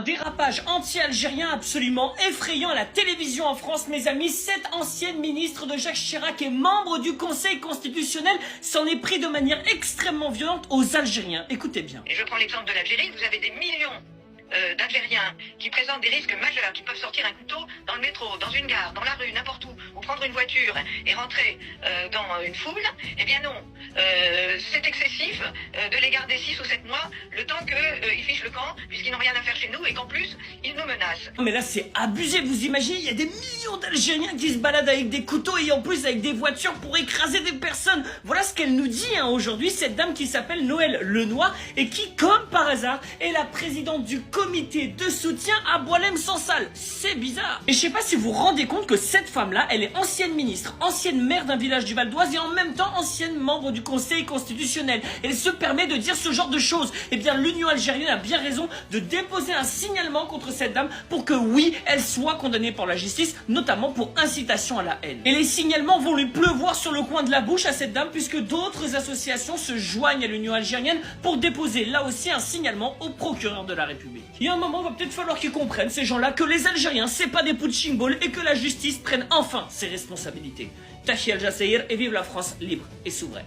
dérapage anti-algérien absolument effrayant à la télévision en France, mes amis. Cette ancienne ministre de Jacques Chirac et membre du Conseil constitutionnel s'en est pris de manière extrêmement violente aux Algériens. Écoutez bien. Et je prends l'exemple de l'Algérie, vous avez des millions d'Algériens qui présentent des risques majeurs, qui peuvent sortir un couteau dans le métro, dans une gare, dans la rue, n'importe où, ou prendre une voiture et rentrer dans une foule. Eh bien non, c'est excessif de les garder 6 ou 7 mois, le temps qu'ils fichent le camp, puisqu'ils n'ont rien à faire chez nous et qu'en plus, ils nous menacent. Mais là c'est abusé, vous imaginez, il y a des millions d'Algériens qui se baladent avec des couteaux et en plus avec des voitures pour écraser des personnes. Voilà ce qu'elle nous dit aujourd'hui, cette dame qui s'appelle Noël Lenoir et qui, comme par hasard, est la présidente du comité de soutien à Boualem Sansal. C'est bizarre. Et je sais pas si vous vous rendez compte que cette femme-là, elle est ancienne ministre, ancienne maire d'un village du Val d'Oise et en même temps ancienne membre du Conseil constitutionnel. Elle se permet de dire ce genre de choses. Eh bien, l'Union algérienne a bien raison de déposer un signalement contre cette dame pour que oui, elle soit condamnée par la justice, notamment pour incitation à la haine. Et les signalements vont lui pleuvoir sur le coin de la bouche à cette dame puisque d'autres associations se joignent à l'Union algérienne pour déposer là aussi un signalement au procureur de la République. Il y a un moment, il va peut-être falloir qu'ils comprennent, ces gens-là, que les Algériens, c'est pas des punching balls et que la justice prenne enfin ses responsabilités. Tahi Al Jazeera et vive la France libre et souveraine.